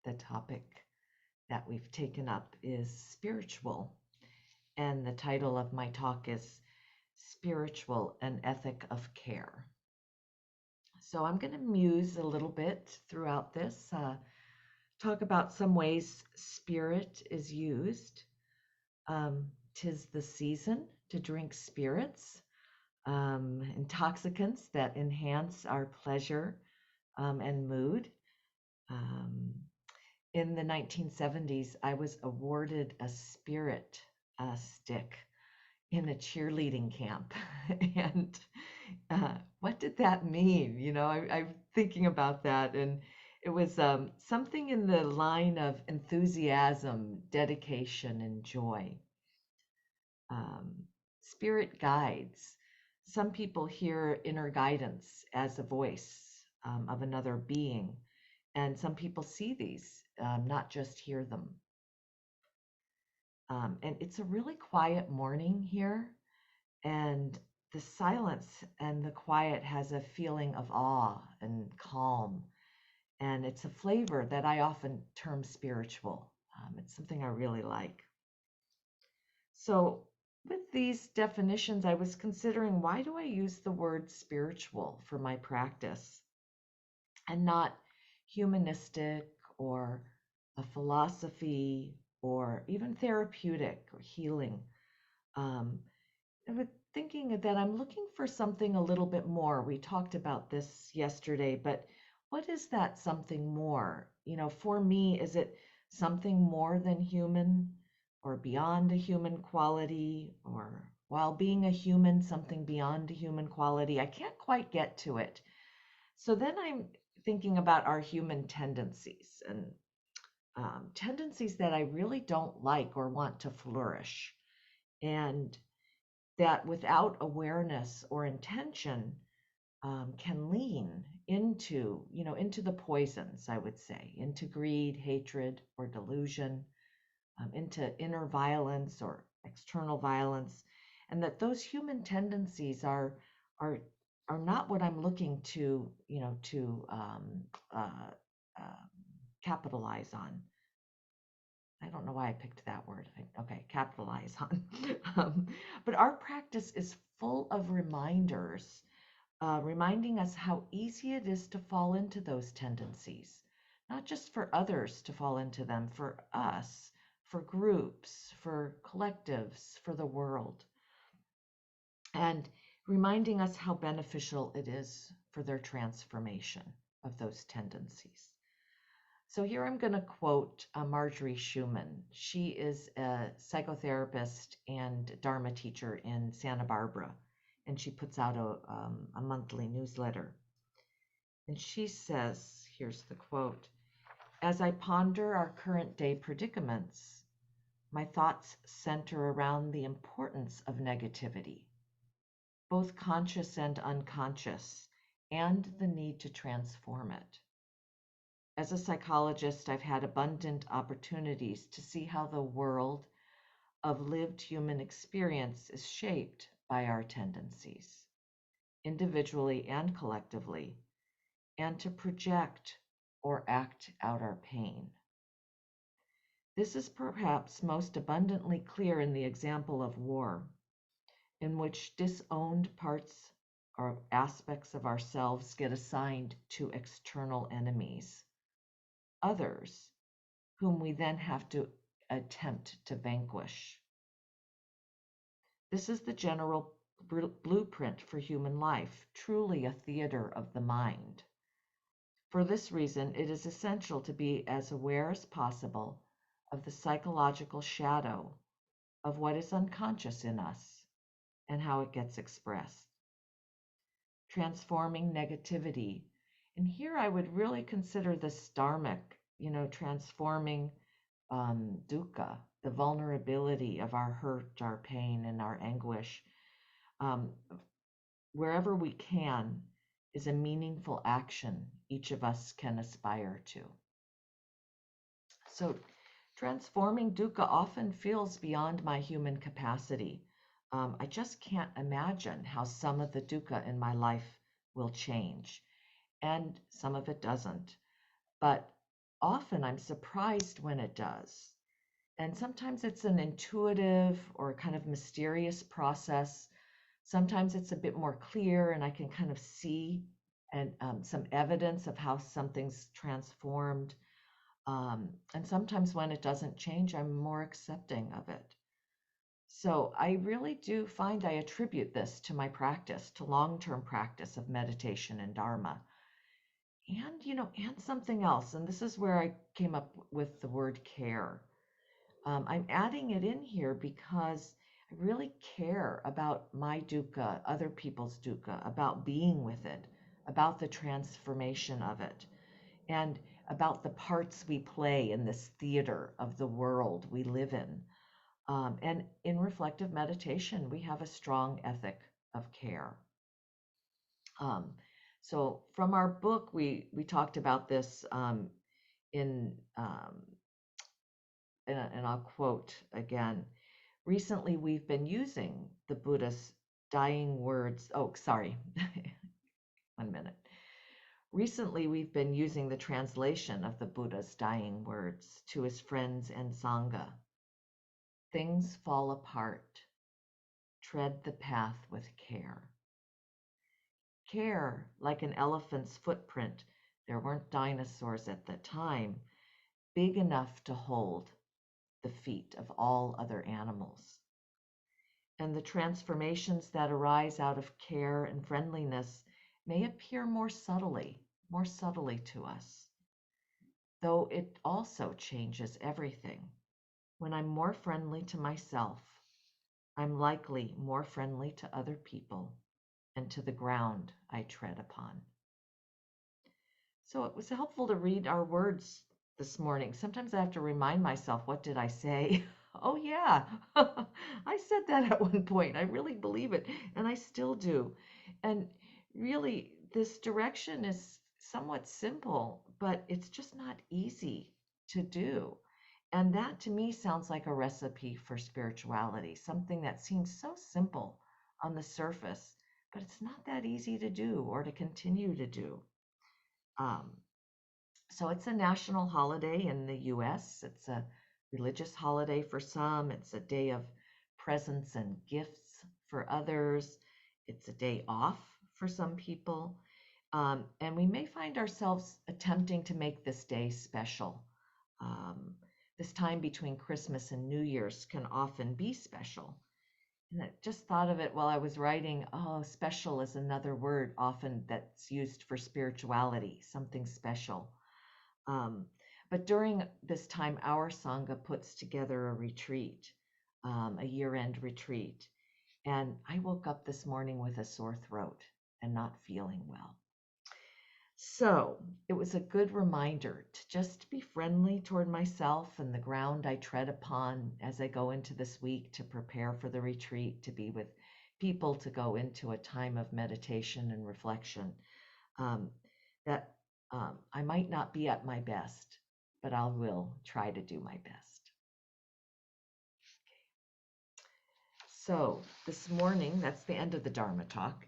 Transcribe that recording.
the topic that we've taken up is spiritual. And the title of my talk is Spiritual: An Ethic of Care. So I'm going to muse a little bit throughout this, talk about some ways spirit is used. 'Tis the season to drink spirits, intoxicants that enhance our pleasure and mood. In the 1970s, I was awarded a spirit stick in a cheerleading camp. And what did that mean? I'm thinking about that. And it was something in the line of enthusiasm, dedication, and joy. Spirit guides. Some people hear inner guidance as a voice of another being, and some people see these, not just hear them. And it's a really quiet morning here, and the silence and the quiet has a feeling of awe and calm, and it's a flavor that I often term spiritual. It's something I really like. So with these definitions, I was considering, why do I use the word spiritual for my practice and not humanistic or a philosophy or even therapeutic or healing? I was thinking that I'm looking for something a little bit more. We talked about this yesterday, but what is that something more? For me, is it something more than human, or beyond a human quality, or while being a human, something beyond a human quality? I can't quite get to it. So then I'm thinking about our human tendencies, and tendencies that I really don't like or want to flourish. And that without awareness or intention can lean into the poisons, I would say, into greed, hatred, or delusion, into inner violence or external violence, and that those human tendencies are are not what I'm looking uh, capitalize on. I don't know why I picked that word. Okay, capitalize on. But our practice is full of reminders, reminding us how easy it is to fall into those tendencies, not just for others to fall into them, for us, for groups, for collectives, for the world, and reminding us how beneficial it is for their transformation of those tendencies. So here I'm going to quote Marjorie Shuman. She is a psychotherapist and Dharma teacher in Santa Barbara, and she puts out a monthly newsletter. And she says, here's the quote: "As I ponder our current day predicaments, my thoughts center around the importance of negativity, both conscious and unconscious, and the need to transform it. As a psychologist, I've had abundant opportunities to see how the world of lived human experience is shaped by our tendencies, individually and collectively, and to project or act out our pain. This is perhaps most abundantly clear in the example of war, in which disowned parts or aspects of ourselves get assigned to external enemies, others whom we then have to attempt to vanquish. This is the general blueprint for human life, truly a theater of the mind. For this reason, it is essential to be as aware as possible of the psychological shadow of what is unconscious in us and how it gets expressed. Transforming negativity, and here I would really consider this dharmic, transforming dukkah, the vulnerability of our hurt, our pain, and our anguish, um, wherever we can, is a meaningful action each of us can aspire to. So transforming dukkha often feels beyond my human capacity. I just can't imagine how some of the dukkha in my life will change, and some of it doesn't. But often I'm surprised when it does. And sometimes it's an intuitive or kind of mysterious process. Sometimes it's a bit more clear and I can kind of see and some evidence of how something's transformed. And sometimes when it doesn't change, I'm more accepting of it. So I really do find I attribute this to my practice, to long-term practice of meditation and Dharma. And something else, and this is where I came up with the word care. I'm adding it in here because I really care about my dukkha, other people's dukkha, about being with it, about the transformation of it, and about the parts we play in this theater of the world we live in. And in reflective meditation, we have a strong ethic of care. Um, so from our book, we talked about this in, and I'll quote again. Recently, we've been using the Buddha's dying words. Oh, sorry. 1 minute. Recently, we've been using the translation of the Buddha's dying words to his friends and Sangha. Things fall apart. Tread the path with care. Care, like an elephant's footprint, there weren't dinosaurs at the time, big enough to hold the feet of all other animals. And the transformations that arise out of care and friendliness may appear more subtly to us, though it also changes everything. When I'm more friendly to myself, I'm likely more friendly to other people and to the ground I tread upon. So it was helpful to read our words this morning. Sometimes I have to remind myself, what did I say? Oh, yeah, I said that at one point. I really believe it, and I still do. And really, this direction is somewhat simple, but it's just not easy to do. And that to me sounds like a recipe for spirituality, something that seems so simple on the surface, but it's not that easy to do or to continue to do. Um, so it's a national holiday in the US. It's a religious holiday for some. It's a day of presents and gifts for others. It's a day off for some people. And we may find ourselves attempting to make this day special. Um, this time between Christmas and New Year's can often be special. And I just thought of it while I was writing. Oh, special is another word often that's used for spirituality, something special. Um, but during this time, our Sangha puts together a retreat, a year-end retreat. And I woke up this morning with a sore throat and not feeling well. So it was a good reminder to just be friendly toward myself and the ground I tread upon as I go into this week to prepare for the retreat, to be with people, to go into a time of meditation and reflection. Um, that I might not be at my best, but I will try to do my best. So this morning, that's the end of the Dharma talk.